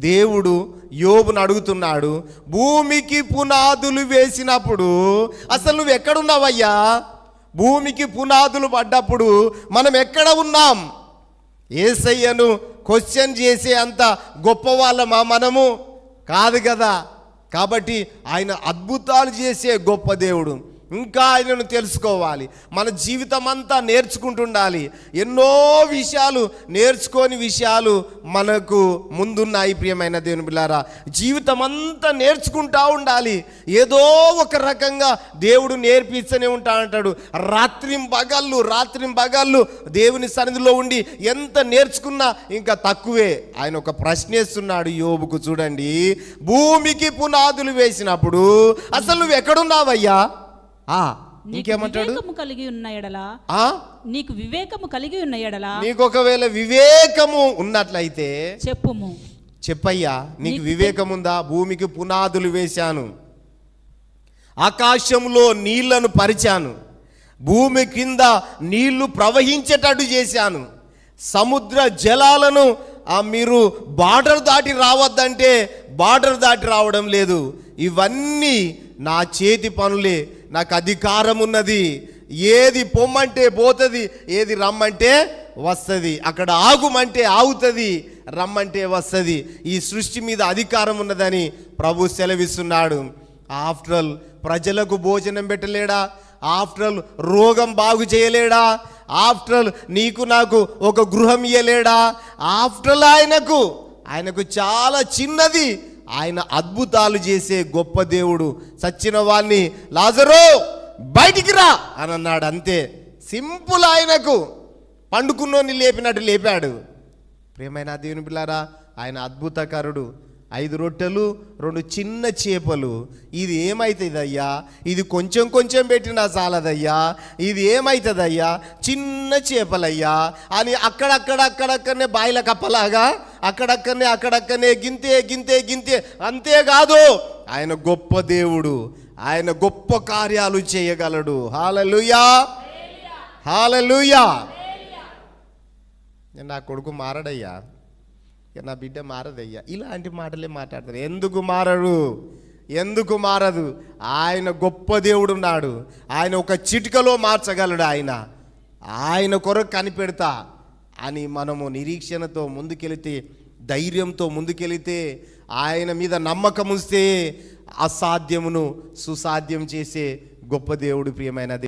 దేవుడు యోబును అడుగుతున్నాడు, భూమికి పునాదులు వేసినప్పుడు అసలు నువ్వు ఎక్కడున్నావయ్యా? భూమికి పునాదులు పడ్డప్పుడు మనం ఎక్కడ ఉన్నాం? యేసయ్యను క్వశ్చన్ చేసే అంత గొప్ప వాళ్ళమా మనము? కాదు కదా. కాబట్టి ఆయన అద్భుతాలు చేసే గొప్ప దేవుడు. ఇంకా ఆయనను తెలుసుకోవాలి. మన జీవితం అంతా నేర్చుకుంటుండాలి. ఎన్నో విషయాలు నేర్చుకోని విషయాలు మనకు ముందున్నాయి. ప్రియమైన దేవుని బిడ్డలారా, జీవితం అంతా నేర్చుకుంటూ ఉండాలి. ఏదో ఒక రకంగా దేవుడు నేర్పిస్తూనే ఉంటాడంటాడు. రాత్రింబగళ్ళు దేవుని సన్నిధిలో ఉండి ఎంత నేర్చుకున్నా ఇంకా తక్కువే. ఆయన ఒక ప్రశ్నేస్తున్నాడు యోబుకు. చూడండి, భూమికి పునాదులు వేసినప్పుడు అసలు నువ్వు ఎక్కడున్నావయ్యా? ఇంకేమంటాడు? నీకు వివేకము కలిగి ఉన్న ఎడలా, నీకు ఒకవేళ వివేకము ఉన్నట్లయితే చెప్పుము. చెప్పయ్యా, నీకు వివేకం ఉందా? భూమికి పునాదులు వేశాను, ఆకాశంలో నీళ్లను పరిచాను, భూమి కింద నీళ్లు ప్రవహించేటట్టు చేశాను, సముద్ర జలాలను మీరు బార్డర్ దాటి రావద్దంటే బార్డర్ దాటి రావడం లేదు. ఇవన్నీ నా చేతి పనులే, నాకు అధికారం ఉన్నది. ఏది పొమ్మంటే పోతుంది, ఏది రమ్మంటే వస్తుంది, అక్కడ ఆగుమంటే ఆగుతుంది, రమ్మంటే వస్తుంది. ఈ సృష్టి మీద అధికారం ఉన్నదని ప్రభు సెలవిస్తున్నాడు. ఆఫ్టర్ ఆల్ ప్రజలకు భోజనం పెట్టలేడా? ఆఫ్టర్ ఆల్ రోగం బాగు చేయలేడా? ఆఫ్టర్ ఆల్ నీకు నాకు ఒక గృహం ఇయ్యలేడా? ఆఫ్టర్ ఆల్ ఆయనకు చాలా చిన్నది. ఆయన అద్భుతాలు చేసే గొప్ప దేవుడు. చచ్చిన వాణ్ణి లాజరు బయటికి రా అని అన్నాడు, అంతే సింపుల్. ఆయనకు పండుకున్నోని లేపినట్టు లేపాడు. ప్రియమైన దేవుని పిల్లారా, ఆయన అద్భుతకరుడు. 5 రొట్టెలు 2 చిన్న చేపలు. ఇది ఏమవుతుందయ్యా? ఇది కొంచెం కొంచెం పెట్టినా చాలదయ్యా. ఇది ఏమవుతుందయ్యా? చిన్న చేపలయ్యా అని అక్కడక్కడనే బాయిల కప్పలాగా అక్కడక్కడనే గింతే. అంతేకాదు, ఆయన గొప్ప దేవుడు. ఆయన గొప్ప కార్యాలు చేయగలడు. హల్లెలూయా, హల్లెలూయా. నా కొడుకు మారడయ్యా, నా బిడ్డ మారదయ్యా, ఇలాంటి మాటలే మాట్లాడతారు. ఎందుకు మారదు? ఆయన గొప్ప దేవుడు ఉన్నాడు. ఆయన ఒక చిటికలో మార్చగలడు. ఆయన కొరకు కనిపెడతా అని మనము నిరీక్షణతో ముందుకెళితే, ధైర్యంతో ముందుకెళితే, ఆయన మీద నమ్మకం ఉంచితే అసాధ్యమును సుసాధ్యం చేసే గొప్ప దేవుడు. ప్రియమైన